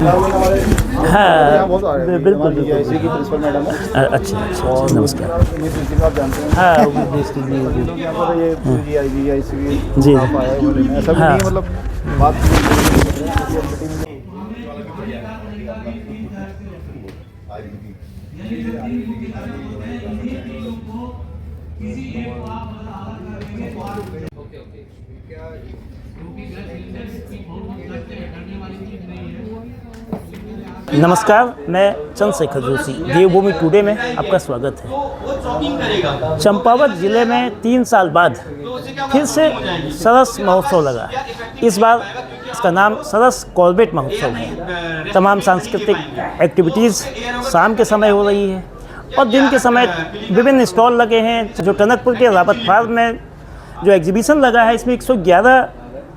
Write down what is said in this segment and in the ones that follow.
हाँ बिल्कुल IIC की प्रिंसिपल मैडम है। अच्छा अच्छा नमस्कार। प्रिंसिपल आप जानते हैं। हाँ वो देश के लिए लोग यहाँ पर ये IIC की जी आप आए बोले में ऐसा भी हाँ। नहीं, मतलब बात नमस्कार, मैं चंद्रशेखर जोशी, देवभूमि टुडे में आपका स्वागत है। चंपावत ज़िले में 3 साल बाद फिर से सरस महोत्सव लगा। इस बार इसका नाम सरस कॉर्बेट महोत्सव है। तमाम सांस्कृतिक एक्टिविटीज़ शाम के समय हो रही है और दिन के समय विभिन्न स्टॉल लगे हैं। जो टनकपुर के रावत फार्म में जो एग्जीबिशन लगा है, इसमें 111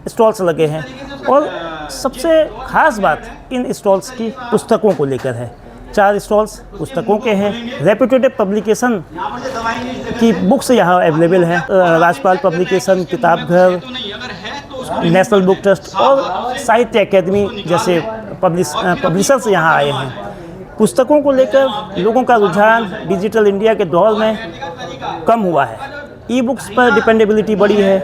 स्टॉल्स लगे हैं और सबसे ख़ास बात इन स्टॉल्स की पुस्तकों को लेकर है। 4 स्टॉल्स पुस्तकों के हैं। रेप्यूटेड पब्लिकेशन की बुक्स यहाँ अवेलेबल हैं। राजपाल पब्लिकेशन, किताब घर, नेशनल बुक ट्रस्ट और साहित्य अकेदमी जैसे पब्लिशर्स यहाँ आए हैं। पुस्तकों को लेकर लोगों का रुझान डिजिटल इंडिया के दौर में कम हुआ है। ई बुक्स पर डिपेंडेबिलिटी बढ़ी है,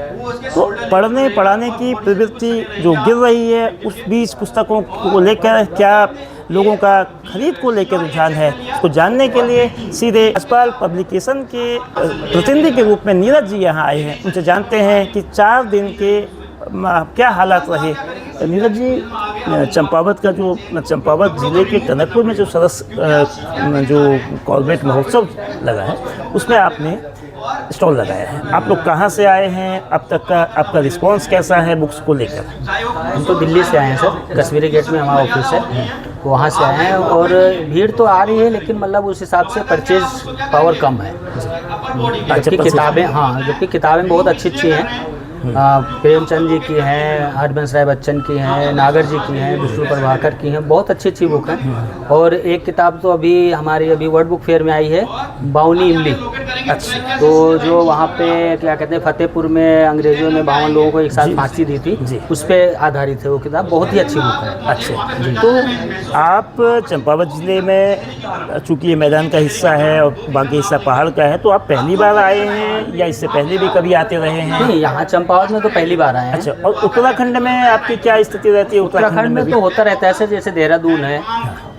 तो पढ़ने पढ़ाने की प्रवृत्ति जो गिर रही है, उस बीच पुस्तकों को लेकर क्या लोगों का खरीद को लेकर रुझान है, उसको जानने के लिए सीधे राजपाल पब्लिकेशन के प्रतिनिधि के रूप में नीरज जी यहाँ आए हैं। उनसे जानते हैं कि 4 दिन के क्या हालात रहे। नीरज जी, चंपावत ज़िले के टनकपुर में जो सरस जो कॉर्बेट महोत्सव लगा है, उसमें आपने स्टॉल लगाया है। आप लोग कहाँ से आए हैं, अब तक का आपका रिस्पांस कैसा है बुक्स को लेकर? हम तो दिल्ली से आए हैं सर, कश्मीरी गेट में हमारा ऑफिस है, वहाँ से आए हैं और भीड़ तो आ रही है, लेकिन मतलब उस हिसाब से परचेज पावर कम है। जबकि किताबें, हाँ, जबकि किताबें बहुत अच्छी अच्छी हैं। प्रेमचंद जी की हैं, हरबंस राय बच्चन की हैं, नागर जी की हैं, विष्णु प्रभाकर की हैं, बहुत अच्छी अच्छी बुक हैं। और एक किताब तो हमारी वर्ड बुक फेयर में आई है, बाउनी इमली। अच्छा, तो जो वहाँ पे क्या कहते हैं, फतेहपुर में अंग्रेजों ने 52 लोगों को एक साथ फांसी दी थी, उस पर आधारित है वो किताब। बहुत ही अच्छी बुक है। अच्छा, तो आप चंपावत ज़िले में, चूँकि ये मैदान का हिस्सा है और बाकी हिस्सा पहाड़ का है, तो आप पहली बार आए हैं या इससे पहले भी कभी आते रहे हैं? नहीं, यहाँ चंपावत में तो पहली बार आए हैं। अच्छा, और उत्तराखंड में आपकी क्या स्थिति रहती है? उत्तराखंड में तो होता रहता है सर, जैसे देहरादून है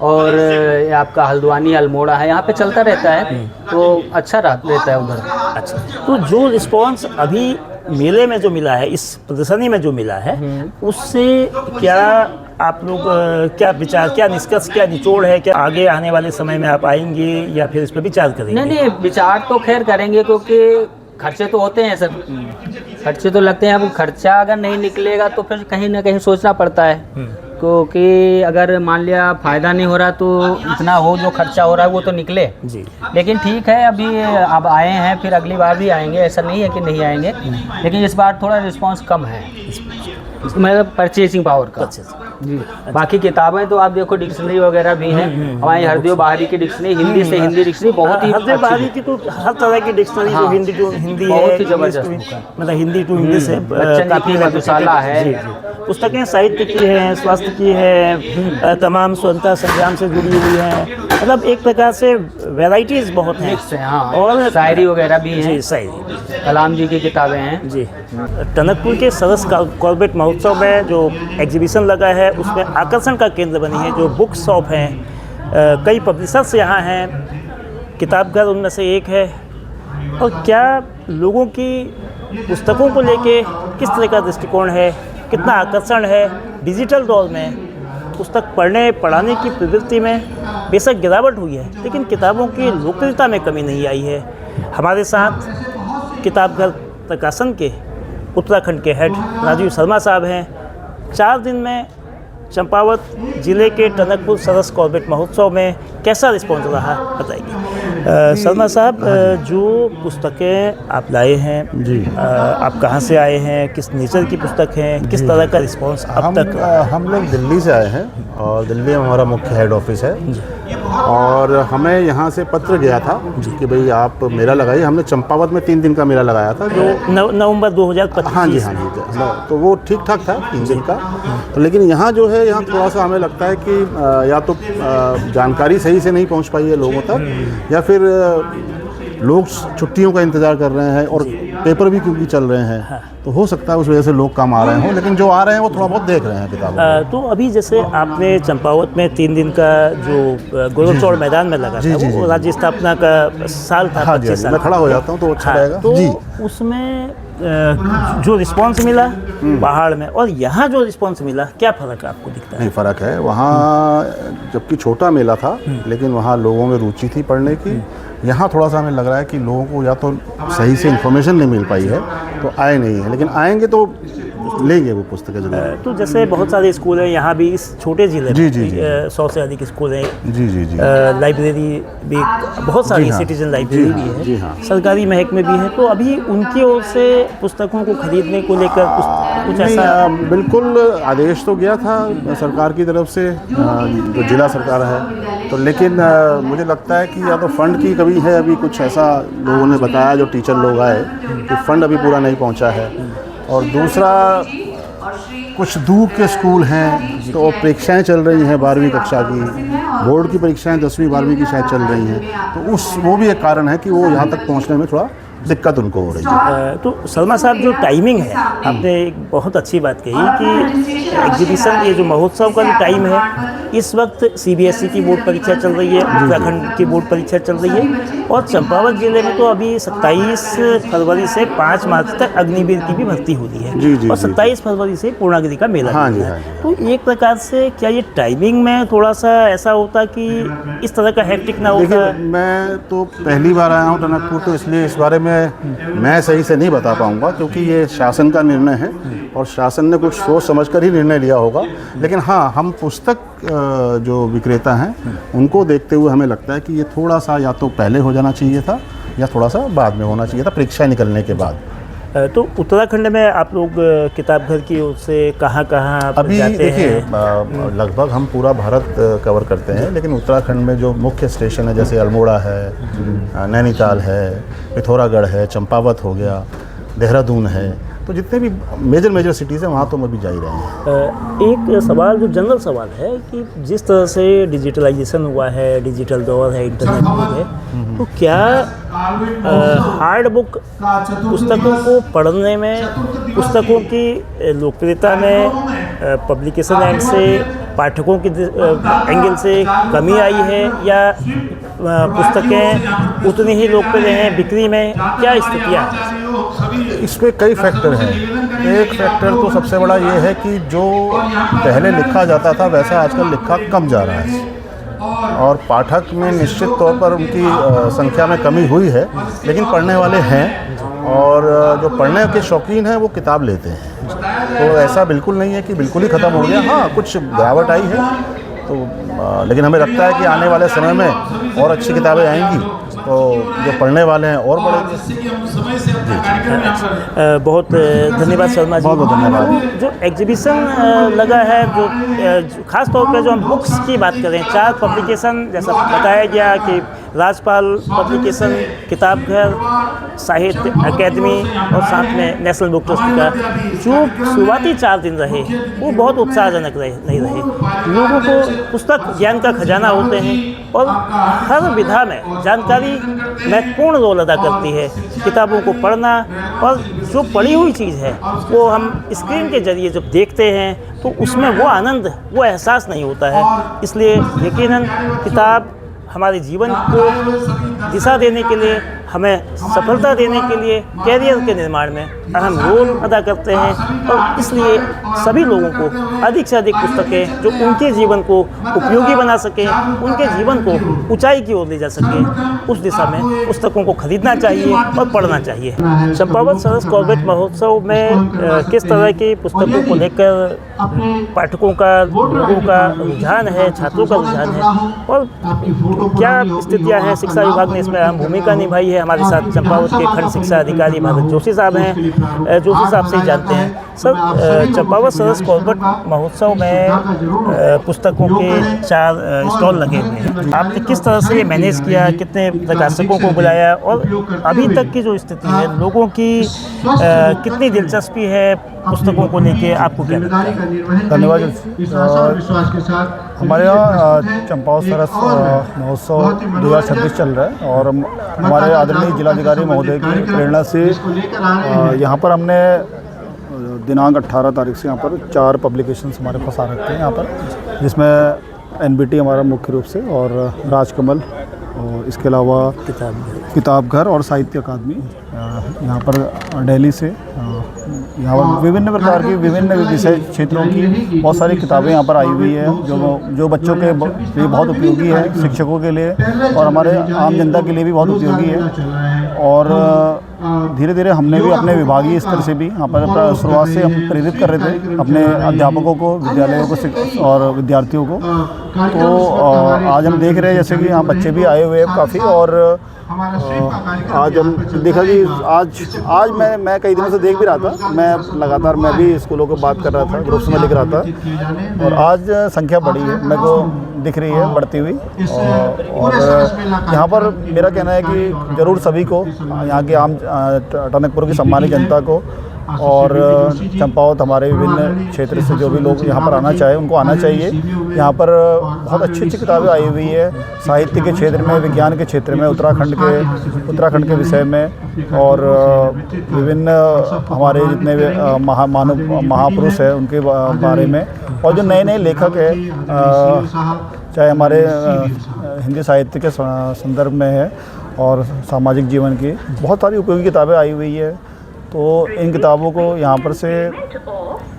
और आपका हल्द्वानी, अल्मोड़ा है, यहाँ पे चलता रहता है, तो अच्छा रहता है उधर। अच्छा, तो जो रिस्पांस अभी मेले में जो मिला है, इस प्रदर्शनी में जो मिला है, उससे क्या आप लोग क्या विचार, क्या निष्कर्ष, क्या निचोड़ है? क्या आगे आने वाले समय में आप आएंगे या फिर इस पर विचार करेंगे? नहीं, विचार तो खैर करेंगे, क्योंकि खर्चे तो होते हैं सर, खर्चे तो लगते हैं। अब खर्चा अगर नहीं निकलेगा तो फिर कहीं ना कहीं सोचना पड़ता है, क्योंकि अगर मान लिया फ़ायदा नहीं हो रहा तो इतना हो, जो खर्चा हो रहा है वो तो निकले जी। लेकिन ठीक है, अभी अब आए हैं, फिर अगली बार भी आएंगे, ऐसा नहीं है कि नहीं आएंगे, लेकिन इस बार थोड़ा रिस्पांस कम है, मतलब परचेसिंग पावर का जी। बाकी किताबें तो आप देखो, डिक्शनरी वगैरह भी हैं हमारी। हरदेव बाहरी की डिक्शनरी, हिंदी से हिंदी डिक्शनरी बहुत ही, हरदेव बाहरी की तो हर तरह की डिक्शनरी, जो हिंदी टू हिंदी है, बहुत ही जबरदस्त, मतलब हिंदी टू इंग्लिश है, काफ़ी मधुशाला है। पुस्तकें साहित्य की हैं, स्वास्थ्य की है, तमाम स्वतंत्रता संग्राम से जुड़ी हुई हैं, मतलब एक प्रकार से वैराइटीज़ बहुत हैं। हाँ, और शायरी वगैरह भी हैं, शायरी, कलाम जी की किताबें हैं जी। टनकपुर के सरस कॉर्बेट महोत्सव में जो एग्जीबिशन लगा है, उसमें आकर्षण का केंद्र बनी है जो बुक शॉप हैं। कई पब्लिशर्स यहाँ हैं, किताब घर उनमें से एक है। और क्या लोगों की पुस्तकों को लेके किस तरह का दृष्टिकोण है, कितना आकर्षण है? डिजिटल दौर में पुस्तक पढ़ने पढ़ाने की प्रवृत्ति में बेशक गिरावट हुई है, लेकिन किताबों की लोकप्रियता में कमी नहीं आई है। हमारे साथ किताब घर प्रकाशन के उत्तराखंड के हेड राजीव शर्मा साहब हैं। 4 दिन में चंपावत ज़िले के टनकपुर सरस कॉर्बेट महोत्सव में कैसा रिस्पॉन्स रहा, बताइए। शर्मा साहब, जो पुस्तकें आप लाए हैं जी, आप कहाँ से आए हैं, किस नेचर की पुस्तक हैं, किस तरह का रिस्पॉन्स अब तक? हम लोग दिल्ली से आए हैं और दिल्ली में हमारा मुख्य हेड ऑफिस है। और हमें यहाँ से पत्र गया था कि भाई आप मेला लगाइए। हमने चंपावत में 3 दिन का मेला लगाया था जो नवंबर 2025। हाँ जी, तो वो ठीक ठाक था 3 दिन का। तो लेकिन यहाँ जो है, यहाँ थोड़ा सा हमें लगता है कि या तो जानकारी सही से नहीं पहुँच पाई है लोगों तक, या फिर लोग छुट्टियों का इंतज़ार कर रहे हैं और पेपर भी क्योंकि चल रहे हैं, तो हो सकता है उस वजह से लोग कम आ रहे हों, लेकिन जो आ रहे हैं वो थोड़ा बहुत देख रहे हैं किताबें। तो अभी जैसे आपने चंपावत में 3 दिन का जो गोरखचौड़ मैदान में लगा था, वो राज्य स्थापना का साल था। हाँ जी, मैं खड़ा हो जाता हूँ तो अच्छा रहेगा। तो जी, उसमें जो रिस्पांस मिला पहाड़ में और यहाँ जो रिस्पांस मिला, क्या फ़र्क आपको दिखता है? नहीं, फ़र्क है। वहाँ जबकि छोटा मेला था, लेकिन वहाँ लोगों में रुचि थी पढ़ने की। यहाँ थोड़ा सा हमें लग रहा है कि लोगों को या तो सही से इन्फॉर्मेशन नहीं मिल पाई है, तो आए नहीं है, लेकिन आएंगे तो लेंगे वो पुस्तकें जरूर। तो जैसे बहुत सारे स्कूल हैं यहाँ भी, इस छोटे ज़िले में जी, जी, 100 से अधिक स्कूल हैं। जी जी जी। लाइब्रेरी भी बहुत सारी, हाँ, सिटीजन लाइब्रेरी भी है, जी हाँ। सरकारी महकमे भी है। तो अभी उनकी ओर से पुस्तकों को खरीदने को लेकर कुछ ऐसा? बिल्कुल आदेश तो गया था सरकार की तरफ से, जो जिला सरकार है, तो लेकिन मुझे लगता है कि या तो फंड की कमी है, अभी कुछ ऐसा लोगों ने बताया जो टीचर लोग आए कि फंड अभी पूरा नहीं पहुंचा है, और दूसरा कुछ दूर के स्कूल हैं तो परीक्षाएं चल रही हैं 12वीं कक्षा की, बोर्ड की परीक्षाएं 10वीं 12वीं की शायद चल रही हैं, तो वो भी एक कारण है कि वो यहाँ तक पहुँचने में थोड़ा दिक्कत उनको हो रही है। तो शर्मा साहब, जो टाइमिंग है, आपने एक बहुत अच्छी बात कही कि एग्जीबिशन, ये जो महोत्सव का जो टाइम है, इस वक्त CBSE की बोर्ड परीक्षा चल रही है, उत्तराखंड की बोर्ड परीक्षा चल रही है, और चंपावत जिले में तो अभी 27 फरवरी से 5 मार्च तक अग्निवीर की भी भर्ती हो रही है, और 27 फरवरी से पूर्णागिरि का मेला है। तो एक प्रकार से क्या ये टाइमिंग में थोड़ा सा ऐसा होता कि इस तरह का हैक्टिक ना होता? देखिए, मैं तो पहली बार आया हूँ टनकपुर, तो इसलिए इस बारे में मैं सही से नहीं बता पाऊंगा, क्योंकि ये शासन का निर्णय है और शासन ने कुछ सोच समझकर ही निर्णय लिया होगा। लेकिन हाँ, हम पुस्तक जो विक्रेता हैं उनको देखते हुए हमें लगता है कि ये थोड़ा सा या तो पहले हो जाना चाहिए था या थोड़ा सा बाद में होना चाहिए था, परीक्षा निकलने के बाद। तो उत्तराखंड में आप लोग किताब घर की ओर से कहाँ अभी जाते देखिए, हैं? लगभग हम पूरा भारत कवर करते हैं, लेकिन उत्तराखंड में जो मुख्य स्टेशन है, जैसे अल्मोड़ा है, नैनीताल है, पिथौरागढ़ है, चंपावत हो गया, देहरादून है, तो जितने भी मेजर सिटीज़ हैं वहाँ तो हम अभी जा ही रहे हैं। एक सवाल जो जनरल सवाल है कि जिस तरह से डिजिटलाइजेशन हुआ है, डिजिटल दौर है, इंटरनेट युग है, तो क्या हार्ड बुक पुस्तकों को पढ़ने में, पुस्तकों की लोकप्रियता में पब्लिकेशन एंड से, पाठकों के एंगल से कमी आई है, या पुस्तकें उतनी ही लोकप्रिय हैं बिक्री में? क्या स्थितियाँ हैं? इसमें कई फैक्टर हैं। एक फैक्टर तो सबसे बड़ा ये है कि जो पहले लिखा जाता था वैसा आजकल लिखा कम जा रहा है, और पाठक में निश्चित तौर पर उनकी संख्या में कमी हुई है, लेकिन पढ़ने वाले हैं, और जो पढ़ने के शौकीन हैं वो किताब लेते हैं। तो ऐसा बिल्कुल नहीं है कि बिल्कुल ही ख़त्म हो गया। हाँ, कुछ गिरावट आई है, तो लेकिन हमें लगता है कि आने वाले समय में और अच्छी किताबें आएंगी, तो जो पढ़ने वाले हैं और बढ़ेंगे। बहुत धन्यवाद शर्मा जी। बहुत बहुत धन्यवाद। जो एग्जीबिशन लगा है, जो खास तौर पे जो हम बुक्स की बात करें, 4 पब्लिकेशन जैसा बताया गया कि राजपाल पब्लिकेशन, किताब घर, साहित्य अकेडमी और साथ में नेशनल बुक ट्रस्ट का, जो शुरुआती 4 दिन रहे वो बहुत उत्साहजनक नहीं रहे। लोगों को पुस्तक ज्ञान का खजाना होते हैं, और हर विधा में जानकारी महत्वपूर्ण रोल अदा करती है। किताबों को पढ़ना, और जो पढ़ी हुई चीज़ है वो हम स्क्रीन के जरिए जब देखते हैं तो उसमें वो आनंद, वो एहसास नहीं होता है। इसलिए यकीनन किताब हमारे जीवन को दिशा देने के लिए, हमें सफलता देने के लिए, कैरियर के निर्माण में अहम रोल अदा करते हैं, और इसलिए सभी लोगों को अधिक से अधिक पुस्तकें जो उनके जीवन को उपयोगी बना सकें, उनके जीवन को ऊंचाई की ओर ले जा सकें, उस दिशा में पुस्तकों को खरीदना चाहिए और पढ़ना चाहिए। चंपावत सरस कॉर्बेट महोत्सव में किस तरह की पुस्तकों को लेकर पाठकों का, लोगों का रुझान है, छात्रों का रुझान है, और क्या स्थितियाँ हैं? शिक्षा विभाग ने इसमें अहम भूमिका निभाई है, हमारे साथ चंपावत के खंड शिक्षा अधिकारी भरत जोशी साहब हैं। जोशी साहब से ही जानते हैं। सर, चंपावत सरस कॉर्बेट महोत्सव में पुस्तकों के 4 स्टॉल लगे हुए हैं। आपने किस तरह से ये मैनेज किया, कितने प्रकाशकों को बुलाया और अभी तक की जो स्थिति है, लोगों की कितनी दिलचस्पी है पुस्तकों को लेके, आपको क्या लगता है? धन्यवाद। हमारे यहाँ चंपावत सरस महोत्सव 2026 चल रहा है और हमारे आदरणीय जिलाधिकारी महोदय की प्रेरणा से यहाँ पर हमने दिनांक 18 तारीख से यहाँ पर 4 पब्लिकेशंस हमारे पास आ रखे हैं यहाँ पर, जिसमें एनबीटी हमारा मुख्य रूप से और राजकमल और इसके अलावा किताब घर और साहित्य अकादमी यहाँ पर दिल्ली से यहाँ पर विभिन्न प्रकार की विभिन्न विषय क्षेत्रों की बहुत सारी किताबें यहाँ पर आई हुई है जो बच्चों के लिए बहुत उपयोगी है, शिक्षकों के लिए और हमारे आम जनता के लिए भी बहुत उपयोगी है। और धीरे धीरे हमने भी अपने विभागीय स्तर से भी यहाँ पर शुरुआत से हम प्रेरित कर रहे थे अपने अध्यापकों को, विद्यालयों को और विद्यार्थियों को। तो आज हम देख रहे हैं जैसे कि यहाँ बच्चे भी आए हुए हैं काफ़ी और आज हम देखा कि आज मैं कई दिनों से देख भी रहा था, मैं लगातार मैं भी स्कूलों को बात कर रहा था, ग्रुप्स में लिख रहा था और आज संख्या बढ़ी है, मेरे को दिख रही है बढ़ती हुई। और यहाँ पर मेरा कहना है कि ज़रूर सभी को, यहाँ के आम टनकपुर की सम्मानित जनता को और चंपावत हमारे विभिन्न क्षेत्र से जो भी लोग यहाँ पर आना चाहे उनको आना चाहिए। यहाँ पर बहुत अच्छी अच्छी किताबें आई हुई है साहित्य के क्षेत्र में, विज्ञान के क्षेत्र में, उत्तराखंड के विषय में और विभिन्न हमारे जितने भी महापुरुष हैं उनके बारे में और जो नए नए लेखक हैं, चाहे हमारे हिंदी साहित्य के संदर्भ में है और सामाजिक जीवन की बहुत सारी उपयोगी किताबें आई हुई है। तो इन किताबों को यहाँ पर से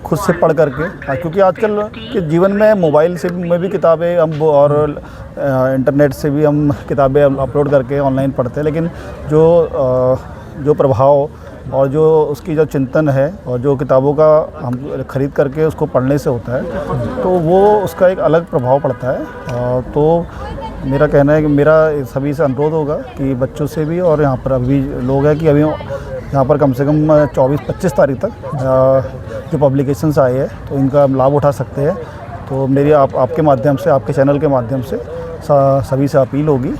खुद से पढ़ करके, क्योंकि आजकल के जीवन में मोबाइल से में भी किताबें हम और इंटरनेट से भी हम किताबें अपलोड करके ऑनलाइन पढ़ते हैं, लेकिन जो प्रभाव और जो उसकी जो चिंतन है और जो किताबों का हम ख़रीद करके उसको पढ़ने से होता है तो वो उसका एक अलग प्रभाव पड़ता है। तो मेरा कहना है कि मेरा सभी से अनुरोध होगा कि बच्चों से भी और यहाँ पर अभी लोग हैं कि अभी यहाँ पर कम से कम 24-25 तारीख तक जो पब्लिकेशंस आए हैं तो इनका लाभ उठा सकते हैं। तो मेरी आपके माध्यम से, आपके चैनल के माध्यम से सभी से अपील होगी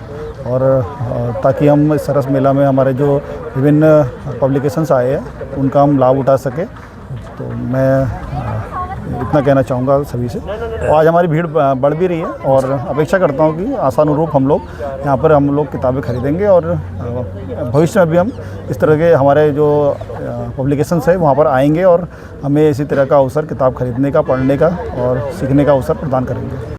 और ताकि हम इस सरस मेला में हमारे जो विभिन्न पब्लिकेशंस आए हैं उनका हम लाभ उठा सकें। तो मैं इतना कहना चाहूँगा सभी से। और आज हमारी भीड़ बढ़ भी रही है और अपेक्षा करता हूँ कि आशानुरूप हम लोग किताबें खरीदेंगे और भविष्य में भी हम इस तरह के हमारे जो पब्लिकेशंस है वहाँ पर आएंगे और हमें इसी तरह का अवसर किताब खरीदने का, पढ़ने का और सीखने का अवसर प्रदान करेंगे।